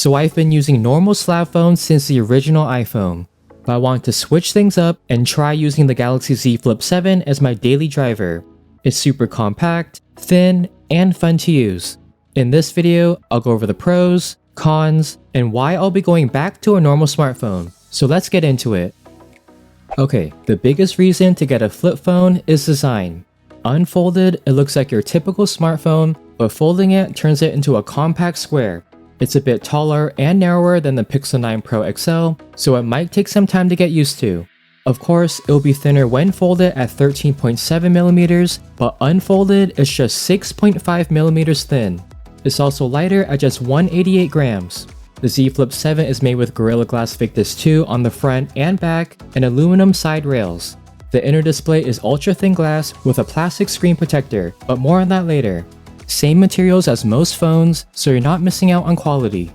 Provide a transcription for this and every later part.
So I've been using normal slab phones since the original iPhone, but I want to switch things up and try using the Galaxy Z Flip7 as my daily driver. It's super compact, thin, and fun to use. In this video, I'll go over the pros, cons, and why I'll be going back to a normal smartphone. So let's get into it. Okay, the biggest reason to get a flip phone is design. Unfolded, it looks like your typical smartphone, but folding it turns it into a compact square. It's a bit taller and narrower than the Pixel 9 Pro XL, so it might take some time to get used to. Of course, it will be thinner when folded at 13.7mm, but unfolded is just 6.5mm thin. It's also lighter at just 188 grams. The Z Flip7 is made with Gorilla Glass Victus 2 on the front and back and aluminum side rails. The inner display is ultra-thin glass with a plastic screen protector, but more on that later. Same materials as most phones, so you're not missing out on quality.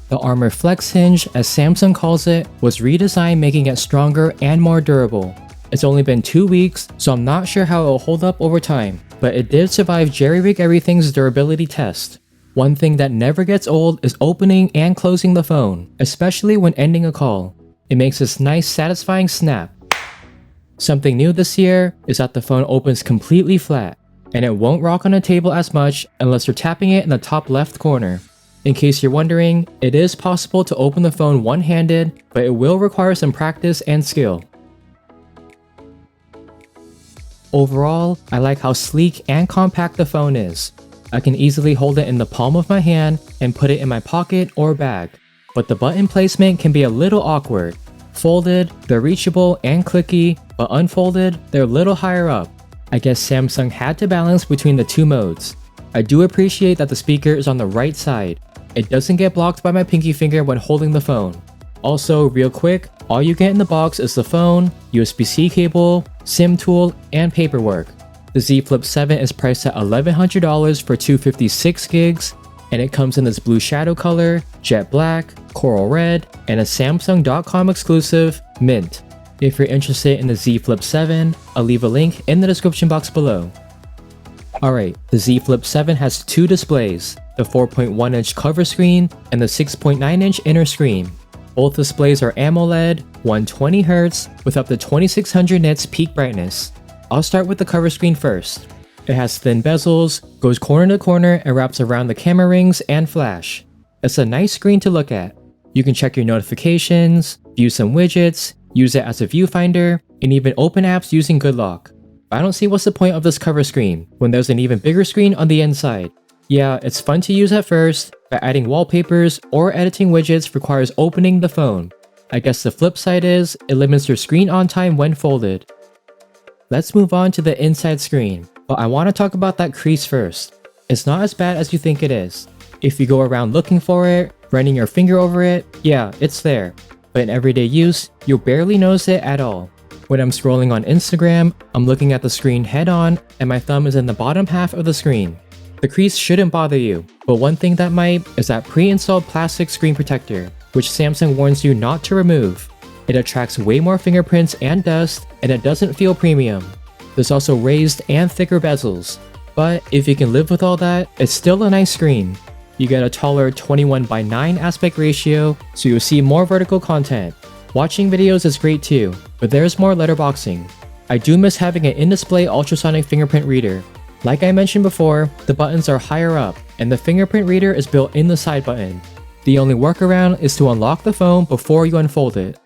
The Armor Flex hinge, as Samsung calls it, was redesigned making it stronger and more durable. It's only been 2 weeks, so I'm not sure how it will hold up over time, but it did survive Jerry-Rig Everything's durability test. One thing that never gets old is opening and closing the phone, especially when ending a call. It makes this nice satisfying snap. Something new this year is that the phone opens completely flat, and it won't rock on a table as much unless you're tapping it in the top left corner. In case you're wondering, it is possible to open the phone one-handed, but it will require some practice and skill. Overall, I like how sleek and compact the phone is. I can easily hold it in the palm of my hand and put it in my pocket or bag, but the button placement can be a little awkward. Folded, they're reachable and clicky, but unfolded, they're a little higher up. I guess Samsung had to balance between the two modes. I do appreciate that the speaker is on the right side. It doesn't get blocked by my pinky finger when holding the phone. Also, real quick, all you get in the box is the phone, USB-C cable, SIM tool, and paperwork. The Z Flip7 is priced at $1,100 for 256 gigs, and it comes in this blue shadow color, jet black, coral red, and a Samsung.com exclusive, mint. If you're interested in the Z Flip7, I'll leave a link in the description box below. Alright, the Z Flip7 has two displays, the 4.1-inch cover screen and the 6.9-inch inner screen. Both displays are AMOLED, 120Hz, with up to 2600 nits peak brightness. I'll start with the cover screen first. It has thin bezels, goes corner to corner, and wraps around the camera rings and flash. It's a nice screen to look at. You can check your notifications, view some widgets, use it as a viewfinder, and even open apps using Good Lock. I don't see what's the point of this cover screen when there's an even bigger screen on the inside. Yeah, it's fun to use at first, but adding wallpapers or editing widgets requires opening the phone. I guess the flip side is, it limits your screen on time when folded. Let's move on to the inside screen, but I want to talk about that crease first. It's not as bad as you think it is. If you go around looking for it, running your finger over it, yeah, it's there. But in everyday use, you'll barely notice it at all. When I'm scrolling on Instagram, I'm looking at the screen head on, and my thumb is in the bottom half of the screen. The crease shouldn't bother you, but one thing that might is that pre-installed plastic screen protector, which Samsung warns you not to remove. It attracts way more fingerprints and dust, and it doesn't feel premium. There's also raised and thicker bezels, but if you can live with all that, it's still a nice screen. You get a taller 21:9 aspect ratio, so you'll see more vertical content. Watching videos is great too, but there's more letterboxing. I do miss having an in-display ultrasonic fingerprint reader. Like I mentioned before, the buttons are higher up, and the fingerprint reader is built in the side button. The only workaround is to unlock the phone before you unfold it.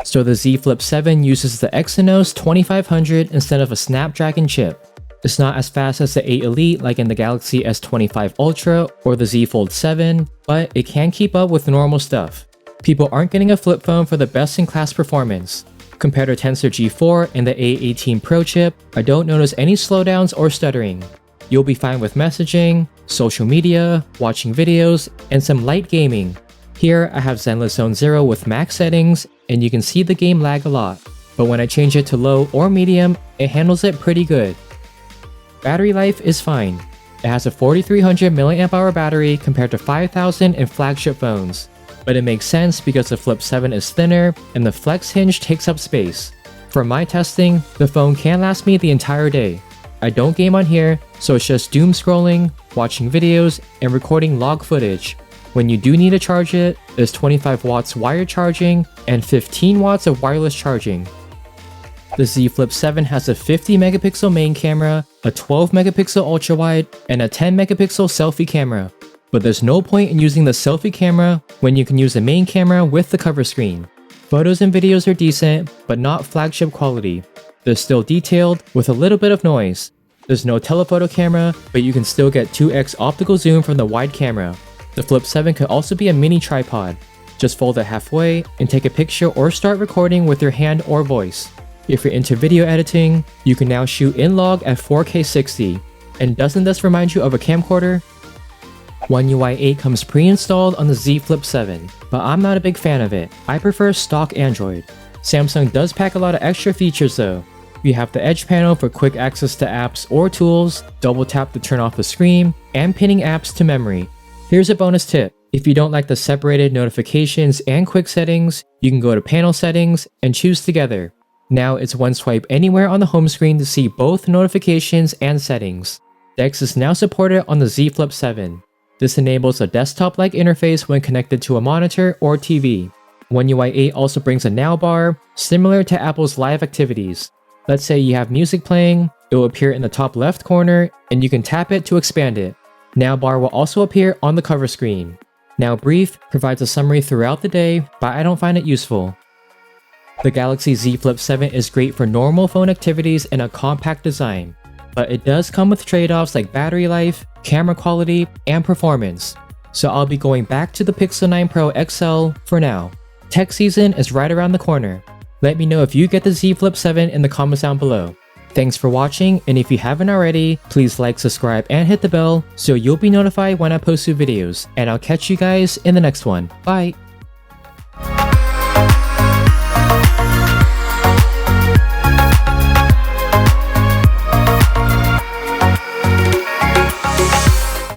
So the Z Flip7 uses the Exynos 2500 instead of a Snapdragon chip. It's not as fast as the 8 Elite like in the Galaxy S25 Ultra or the Z Fold 7, but it can keep up with normal stuff. People aren't getting a flip phone for the best-in-class performance. Compared to Tensor G4 and the A18 Pro chip, I don't notice any slowdowns or stuttering. You'll be fine with messaging, social media, watching videos, and some light gaming. Here I have Zenless Zone 0 with max settings, and you can see the game lag a lot, but when I change it to low or medium, it handles it pretty good. Battery life is fine. It has a 4300 mAh battery compared to 5000 in flagship phones, but it makes sense because the Flip7 is thinner and the flex hinge takes up space. For my testing, the phone can last me the entire day. I don't game on here, so it's just doom scrolling, watching videos, and recording log footage. When you do need to charge it, there's 25 watts wired charging and 15 watts of wireless charging. The Z Flip7 has a 50 megapixel main camera, a 12 megapixel ultra wide, and a 10 megapixel selfie camera. But there's no point in using the selfie camera when you can use the main camera with the cover screen. Photos and videos are decent, but not flagship quality. They're still detailed with a little bit of noise. There's no telephoto camera, but you can still get 2x optical zoom from the wide camera. The Flip7 could also be a mini tripod. Just fold it halfway and take a picture or start recording with your hand or voice. If you're into video editing, you can now shoot in log at 4K 60. And doesn't this remind you of a camcorder? One UI 8 comes pre-installed on the Z Flip7, but I'm not a big fan of it. I prefer stock Android. Samsung does pack a lot of extra features though. You have the Edge panel for quick access to apps or tools, double tap to turn off the screen, and pinning apps to memory. Here's a bonus tip. If you don't like the separated notifications and quick settings, you can go to panel settings and choose together. Now it's one swipe anywhere on the home screen to see both notifications and settings. DeX is now supported on the Z Flip7. This enables a desktop-like interface when connected to a monitor or TV. One UI 8 also brings a Now bar, similar to Apple's Live Activities. Let's say you have music playing, it will appear in the top left corner, and you can tap it to expand it. Now bar will also appear on the cover screen. Now Brief provides a summary throughout the day, but I don't find it useful. The Galaxy Z Flip7 is great for normal phone activities in a compact design, but it does come with trade-offs like battery life, camera quality, and performance. So I'll be going back to the Pixel 9 Pro XL for now. Tech season is right around the corner. Let me know if you get the Z Flip7 in the comments down below. Thanks for watching, and if you haven't already, please like, subscribe, and hit the bell so you'll be notified when I post new videos, and I'll catch you guys in the next one. Bye!